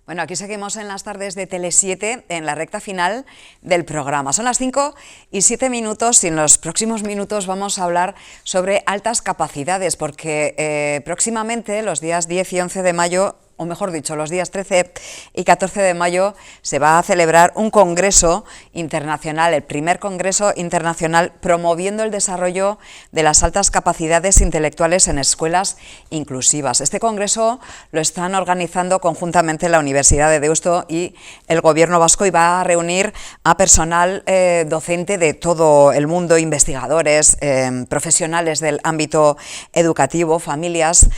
Bueno, aquí seguimos en las tardes de Tele7 en la recta final del programa. Son las 5:07 y en los próximos minutos vamos a hablar sobre altas capacidades porque próximamente, los días 10 y 11 de mayo, o mejor dicho, los días 13 y 14 de mayo, se va a celebrar un congreso internacional, el primer congreso internacional promoviendo el desarrollo de las altas capacidades intelectuales en escuelas inclusivas. Este congreso lo están organizando conjuntamente la Universidad de Deusto y el Gobierno vasco y va a reunir a personal docente de todo el mundo, investigadores, profesionales del ámbito educativo, familias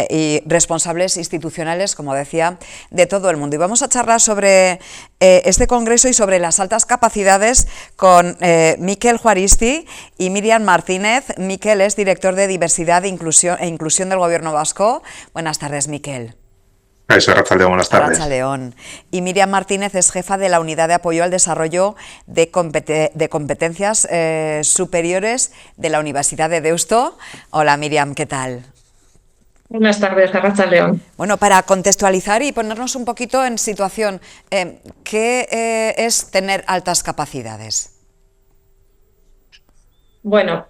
y responsables institucionales, como decía, de todo el mundo. Y vamos a charlar sobre este congreso y sobre las altas capacidades con Mikel Juaristi y Miriam Martínez. Mikel es director de Diversidad e Inclusión del Gobierno vasco. Buenas tardes, Mikel. Eso, Arratsaldeon, buenas tardes. Arratsaldeon. Y Miriam Martínez es jefa de la Unidad de Apoyo al Desarrollo de Competencias Superiores de la Universidad de Deusto. Hola, Miriam, ¿qué tal? Buenas tardes, Arratsaldeon. Bueno, para contextualizar y ponernos un poquito en situación, ¿qué es tener altas capacidades? Bueno,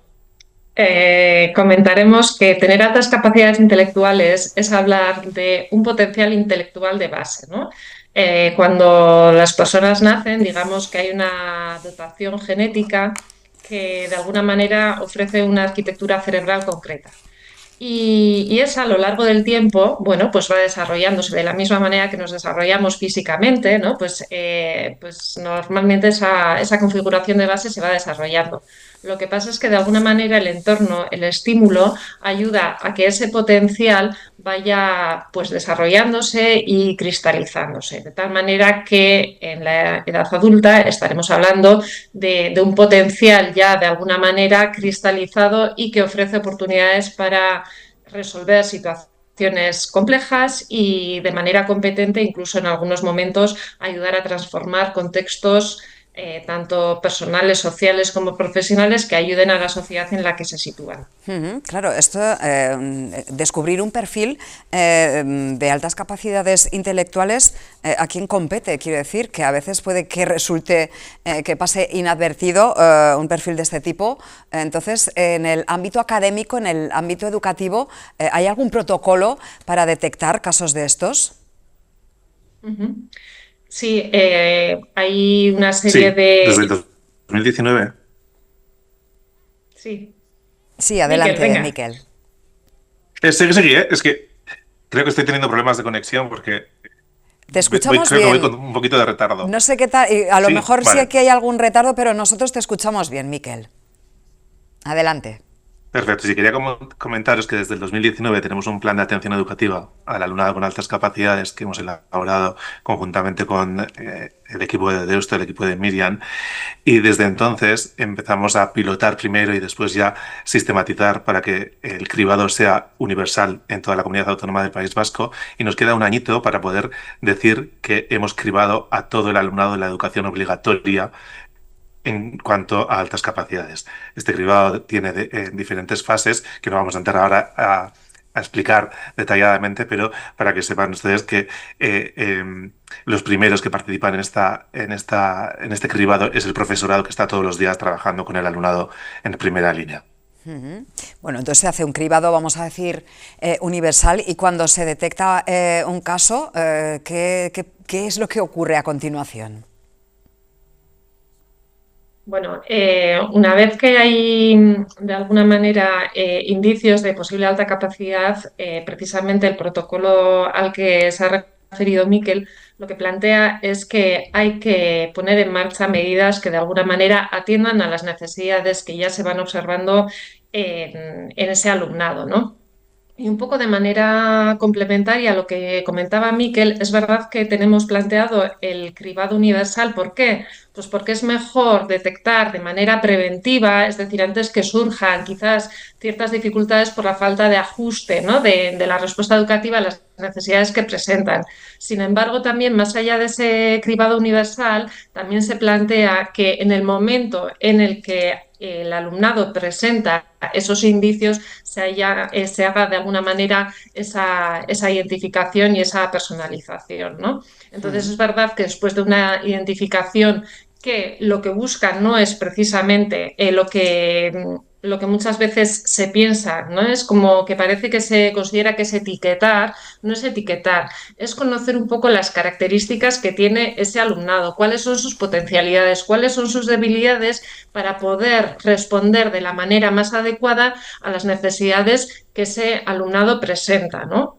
comentaremos que tener altas capacidades intelectuales es hablar de un potencial intelectual de base, ¿no? Cuando las personas nacen, digamos que hay una dotación genética que de alguna manera ofrece una arquitectura cerebral concreta. Y esa a lo largo del tiempo, bueno, pues va desarrollándose de la misma manera que nos desarrollamos físicamente, ¿no? Pues normalmente esa configuración de base se va desarrollando. Lo que pasa es que de alguna manera el entorno, el estímulo, ayuda a que ese potencial vaya pues desarrollándose y cristalizándose. De tal manera que en la edad adulta estaremos hablando de un potencial ya de alguna manera cristalizado y que ofrece oportunidades para resolver situaciones complejas y de manera competente, incluso en algunos momentos, ayudar a transformar contextos tanto personales, sociales como profesionales que ayuden a la sociedad en la que se sitúan. Claro, esto, descubrir un perfil de altas capacidades intelectuales, ¿a quién compete? Quiero decir, que a veces puede que resulte, que pase inadvertido un perfil de este tipo. Entonces, en el ámbito académico, en el ámbito educativo, ¿hay algún protocolo para detectar casos de estos? Sí, hay una serie Sí, de... desde el 2019. Sí, Sí, Mikel, adelante, venga. Mikel. Seguí, ¿eh? Es que creo que estoy teniendo problemas de conexión porque Te escuchamos creo que voy bien. con un poquito de retardo. No sé qué tal, y a lo Sí, mejor sí vale. que hay algún retardo, pero nosotros te escuchamos bien, Mikel. Adelante. Perfecto. Sí, quería comentaros que desde el 2019 tenemos un plan de atención educativa al alumnado con altas capacidades que hemos elaborado conjuntamente con el equipo de Deusto, el equipo de Miriam, y desde entonces empezamos a pilotar primero y después ya sistematizar para que el cribado sea universal en toda la comunidad autónoma del País Vasco, y nos queda un añito para poder decir que hemos cribado a todo el alumnado de la educación obligatoria en cuanto a altas capacidades. Este cribado tiene diferentes fases que no vamos a entrar ahora a explicar detalladamente, pero para que sepan ustedes que los primeros que participan en este cribado es el profesorado que está todos los días trabajando con el alumnado en primera línea. Bueno, entonces se hace un cribado, vamos a decir, universal, y cuando se detecta un caso, ¿qué es lo que ocurre a continuación? Bueno, una vez que hay de alguna manera indicios de posible alta capacidad, precisamente el protocolo al que se ha referido Mikel lo que plantea es que hay que poner en marcha medidas que de alguna manera atiendan a las necesidades que ya se van observando en ese alumnado, ¿no? Y un poco de manera complementaria a lo que comentaba Mikel, es verdad que tenemos planteado el cribado universal. ¿Por qué? Pues porque es mejor detectar de manera preventiva, es decir, antes que surjan quizás ciertas dificultades por la falta de ajuste, ¿no? de la respuesta educativa a las necesidades que presentan. Sin embargo, también más allá de ese cribado universal, también se plantea que en el momento en el que el alumnado presenta esos indicios, se haga de alguna manera esa identificación y esa personalización, ¿no? Entonces, es verdad que después de una identificación que lo que busca no es precisamente lo que muchas veces se piensa, ¿no? Es como que parece que se considera que es etiquetar, no es etiquetar, es conocer un poco las características que tiene ese alumnado, cuáles son sus potencialidades, cuáles son sus debilidades para poder responder de la manera más adecuada a las necesidades que ese alumnado presenta, ¿no?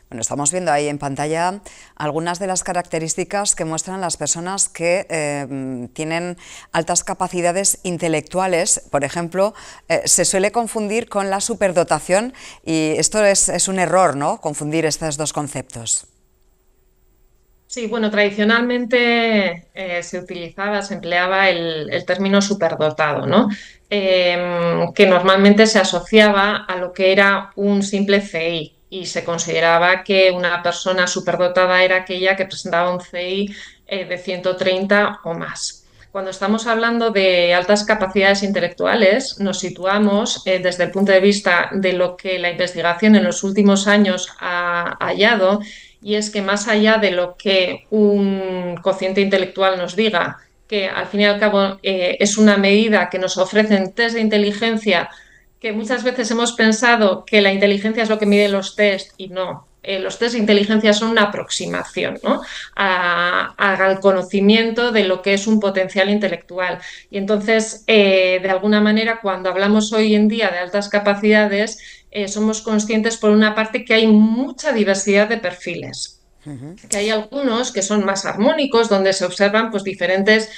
Bueno, estamos viendo ahí en pantalla algunas de las características que muestran las personas que tienen altas capacidades intelectuales. Por ejemplo, se suele confundir con la superdotación y esto es un error, ¿no? Confundir estos dos conceptos. Sí, bueno, tradicionalmente se empleaba el término superdotado, ¿no? Que normalmente se asociaba a lo que era un simple CI y se consideraba que una persona superdotada era aquella que presentaba un CI de 130 o más. Cuando estamos hablando de altas capacidades intelectuales, nos situamos desde el punto de vista de lo que la investigación en los últimos años ha hallado, y es que más allá de lo que un cociente intelectual nos diga, que al fin y al cabo es una medida que nos ofrecen test de inteligencia, que muchas veces hemos pensado que la inteligencia es lo que miden los test y no. Los test de inteligencia son una aproximación, ¿no? Al conocimiento de lo que es un potencial intelectual. Y entonces, de alguna manera, cuando hablamos hoy en día de altas capacidades, somos conscientes, por una parte, que hay mucha diversidad de perfiles. Que hay algunos que son más armónicos, donde se observan pues, diferentes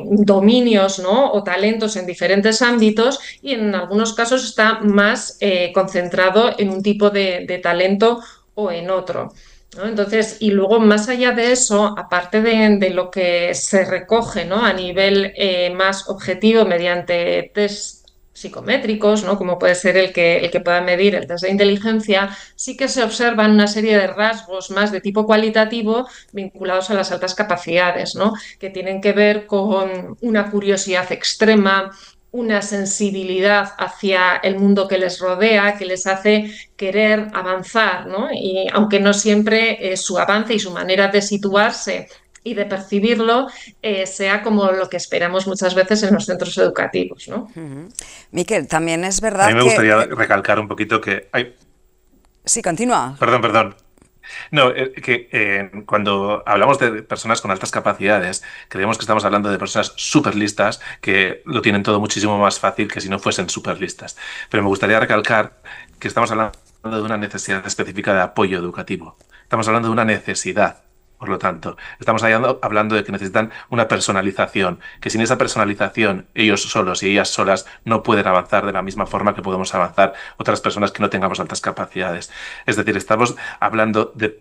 dominios, ¿no? O talentos en diferentes ámbitos, y en algunos casos está más concentrado en un tipo de talento o en otro, ¿no? Entonces, y luego más allá de eso, aparte de lo que se recoge, ¿no? A nivel más objetivo mediante test psicométricos, ¿no? Como puede ser el que pueda medir el test de inteligencia, sí que se observan una serie de rasgos más de tipo cualitativo vinculados a las altas capacidades, ¿no? Que tienen que ver con una curiosidad extrema, una sensibilidad hacia el mundo que les rodea, que les hace querer avanzar, ¿no? Y aunque no siempre su avance y su manera de situarse y de percibirlo sea como lo que esperamos muchas veces en los centros educativos, ¿no? Miquel, también es A verdad mí me que... gustaría recalcar un poquito que... Ay, Sí, continúa. perdón. No, cuando hablamos de personas con altas capacidades, creemos que estamos hablando de personas súper listas que lo tienen todo muchísimo más fácil que si no fuesen súper listas. Pero me gustaría recalcar que estamos hablando de una necesidad específica de apoyo educativo. Estamos hablando de una necesidad. Por lo tanto, estamos hablando de que necesitan una personalización, que sin esa personalización ellos solos y ellas solas no pueden avanzar de la misma forma que podemos avanzar otras personas que no tengamos altas capacidades. Es decir, estamos hablando de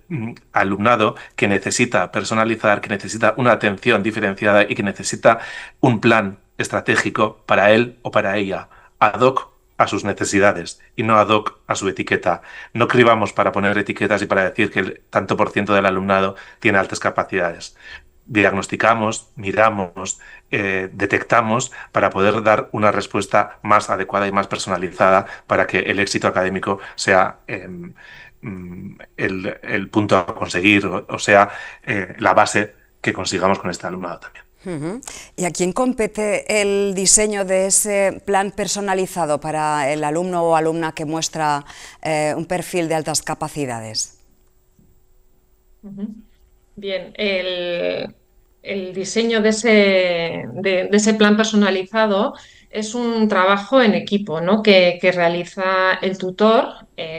alumnado que necesita personalizar, que necesita una atención diferenciada y que necesita un plan estratégico para él o para ella, ad hoc a sus necesidades y no ad hoc a su etiqueta. No cribamos para poner etiquetas y para decir que el tanto por ciento del alumnado tiene altas capacidades. Diagnosticamos, miramos, detectamos para poder dar una respuesta más adecuada y más personalizada para que el éxito académico sea el punto a conseguir o sea la base que consigamos con este alumnado también. ¿Y a quién compete el diseño de ese plan personalizado para el alumno o alumna que muestra un perfil de altas capacidades? Bien, el diseño de ese plan personalizado es un trabajo en equipo, ¿no? Que realiza el tutor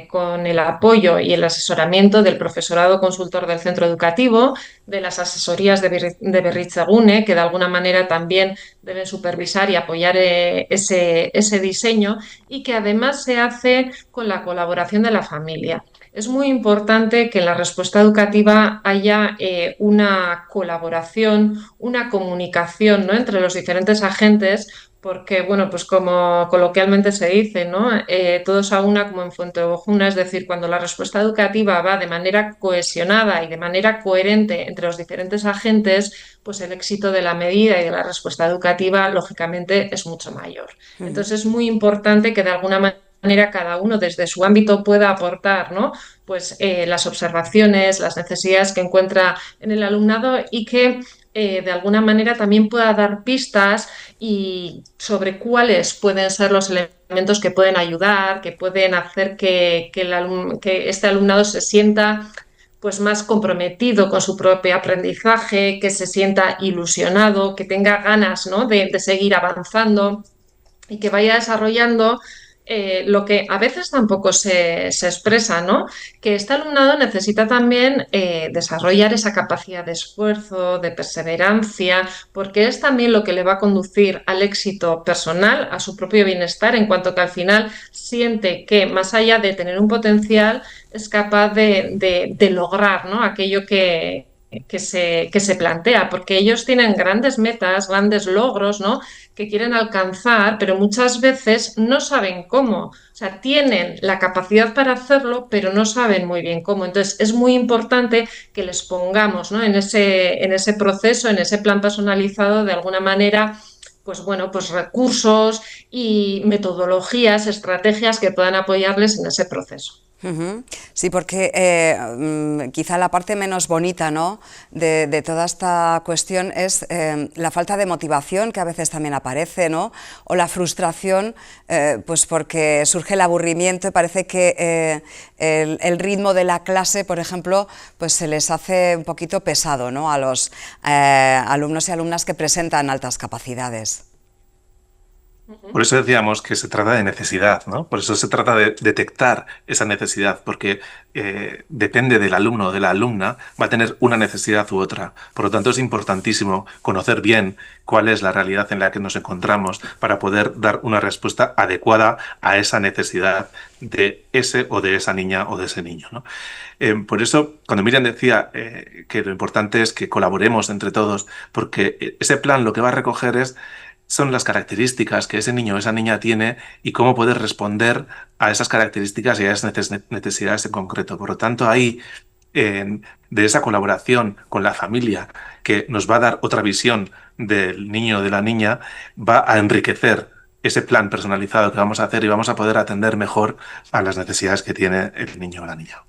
con el apoyo y el asesoramiento del profesorado consultor del centro educativo, de las asesorías de Berritzegune, que de alguna manera también deben supervisar y apoyar ese diseño, y que además se hace con la colaboración de la familia. Es muy importante que en la respuesta educativa haya una colaboración, una comunicación, ¿no? Entre los diferentes agentes, porque, bueno, pues como coloquialmente se dice, ¿no? Todos a una como en Fuenteovejuna, es decir, cuando la respuesta educativa va de manera cohesionada y de manera coherente entre los diferentes agentes, pues el éxito de la medida y de la respuesta educativa, lógicamente, es mucho mayor. Entonces, es muy importante que de alguna manera cada uno desde su ámbito pueda aportar, ¿no? Pues las observaciones, las necesidades que encuentra en el alumnado y que de alguna manera también pueda dar pistas y sobre cuáles pueden ser los elementos que pueden ayudar, que pueden hacer que este alumnado se sienta pues más comprometido con su propio aprendizaje, que se sienta ilusionado, que tenga ganas, ¿no? de seguir avanzando y que vaya desarrollando lo que a veces tampoco se expresa, ¿no? Que este alumnado necesita también desarrollar esa capacidad de esfuerzo, de perseverancia, porque es también lo que le va a conducir al éxito personal, a su propio bienestar, en cuanto que al final siente que más allá de tener un potencial, es capaz de lograr, ¿no? Aquello que se plantea, porque ellos tienen grandes metas, grandes logros, ¿no? Que quieren alcanzar, pero muchas veces no saben cómo. O sea, tienen la capacidad para hacerlo, pero no saben muy bien cómo. Entonces, es muy importante que les pongamos, ¿no? En ese proceso, en ese plan personalizado, de alguna manera, pues bueno, pues recursos y metodologías, estrategias que puedan apoyarles en ese proceso. Ujú. Sí, porque quizá la parte menos bonita, ¿no?, de toda esta cuestión es la falta de motivación que a veces también aparece, ¿no?, o la frustración, pues porque surge el aburrimiento y parece que el ritmo de la clase, por ejemplo, pues se les hace un poquito pesado, ¿no?, a los alumnos y alumnas que presentan altas capacidades. Por eso decíamos que se trata de necesidad, ¿no? Por eso se trata de detectar esa necesidad, porque depende del alumno o de la alumna, va a tener una necesidad u otra. Por lo tanto, es importantísimo conocer bien cuál es la realidad en la que nos encontramos para poder dar una respuesta adecuada a esa necesidad de ese o de esa niña o de ese niño, ¿no? Por eso, cuando Miriam decía que lo importante es que colaboremos entre todos, porque ese plan lo que va a recoger son las características que ese niño o esa niña tiene y cómo puede responder a esas características y a esas necesidades en concreto. Por lo tanto, ahí, de esa colaboración con la familia, que nos va a dar otra visión del niño o de la niña, va a enriquecer ese plan personalizado que vamos a hacer y vamos a poder atender mejor a las necesidades que tiene el niño o la niña.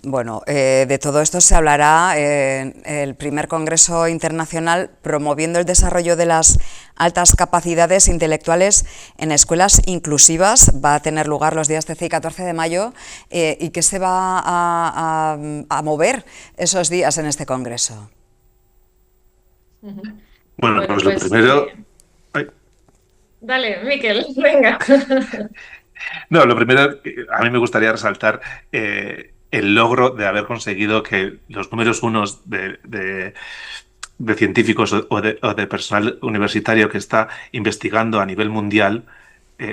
Bueno, de todo esto se hablará en el primer Congreso Internacional promoviendo el desarrollo de las altas capacidades intelectuales en escuelas inclusivas. Va a tener lugar los días 13 y 14 de mayo y que se va a mover esos días en este Congreso. Bueno, Bueno, pues lo pues primero... Ay, dale, Miquel, venga. no, lo primero, a mí me gustaría resaltar el logro de haber conseguido que los números unos de científicos o de personal universitario que está investigando a nivel mundial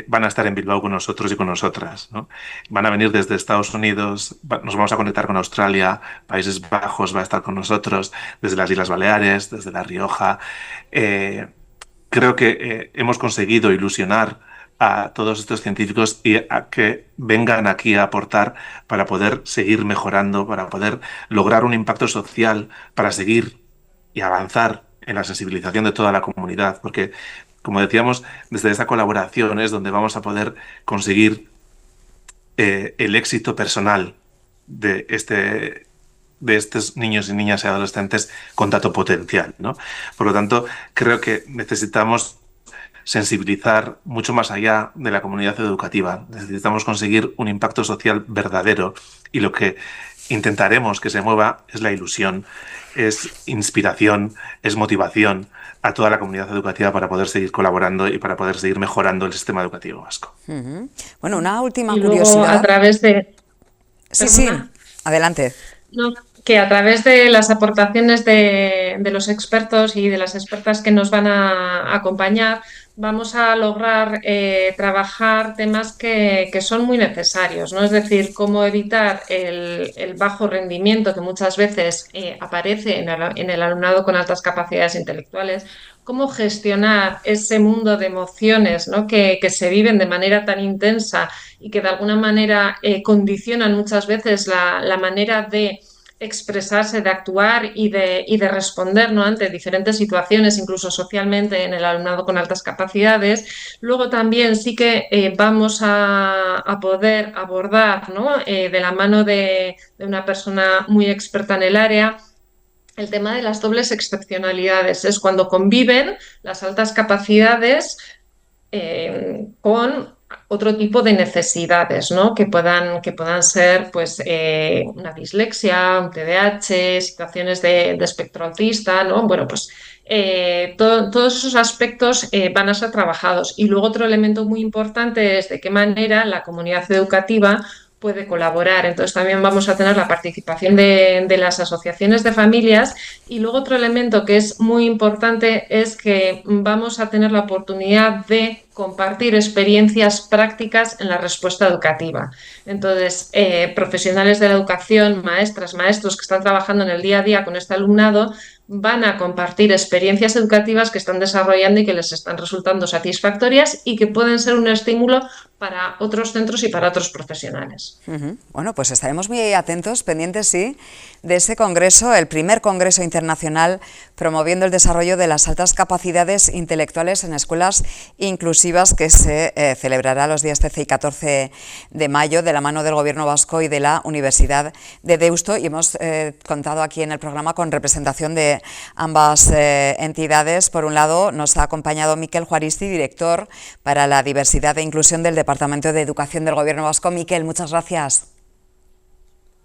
van a estar en Bilbao con nosotros y con nosotras, ¿no? Van a venir desde Estados Unidos, nos vamos a conectar con Australia, Países Bajos va a estar con nosotros, desde las Islas Baleares, desde La Rioja. Eh, Creo que hemos conseguido ilusionar a todos estos científicos y a que vengan aquí a aportar para poder seguir mejorando, para poder lograr un impacto social, para seguir y avanzar en la sensibilización de toda la comunidad, porque, como decíamos, desde esa colaboración es donde vamos a poder conseguir el éxito personal de de estos niños y niñas y adolescentes con tanto potencial, ¿no? Por lo tanto, creo que necesitamos sensibilizar mucho más allá de la comunidad educativa. Necesitamos conseguir un impacto social verdadero y lo que intentaremos que se mueva es la ilusión, es inspiración, es motivación a toda la comunidad educativa para poder seguir colaborando y para poder seguir mejorando el sistema educativo vasco. Bueno, una última Y luego a curiosidad. través de, Sí, sí, perdona, adelante. no, que a través de las aportaciones de los expertos y de las expertas que nos van a acompañar, vamos a lograr trabajar temas que son muy necesarios, ¿no? Es decir, cómo evitar el bajo rendimiento que muchas veces aparece en el alumnado con altas capacidades intelectuales, cómo gestionar ese mundo de emociones, ¿no? que se viven de manera tan intensa y que de alguna manera condicionan muchas veces la manera de expresarse, de actuar y de responder, ¿no? ante diferentes situaciones, incluso socialmente en el alumnado con altas capacidades. Luego también sí que vamos a poder abordar, ¿no? De la mano de una persona muy experta en el área, el tema de las dobles excepcionalidades. Es cuando conviven las altas capacidades con otro tipo de necesidades, ¿no? que puedan ser pues, una dislexia, un TDAH, situaciones de espectro autista, ¿no? Bueno, pues todos esos aspectos van a ser trabajados. Y luego otro elemento muy importante es de qué manera la comunidad educativa puede colaborar. Entonces también vamos a tener la participación de las asociaciones de familias y luego otro elemento que es muy importante es que vamos a tener la oportunidad de compartir experiencias prácticas en la respuesta educativa. Entonces, profesionales de la educación, maestras, maestros que están trabajando en el día a día con este alumnado van a compartir experiencias educativas que están desarrollando y que les están resultando satisfactorias y que pueden ser un estímulo para otros centros y para otros profesionales. Bueno, pues estaremos muy atentos, pendientes, sí, de ese congreso, el primer congreso internacional promoviendo el desarrollo de las altas capacidades intelectuales en escuelas inclusivas, que se celebrará los días 13 y 14 de mayo de la mano del Gobierno vasco y de la Universidad de Deusto. Y hemos contado aquí en el programa con representación de ambas entidades. Por un lado, nos ha acompañado Miquel Juaristi, director para la diversidad e inclusión del Departamento de Educación del Gobierno vasco. Miquel, muchas gracias.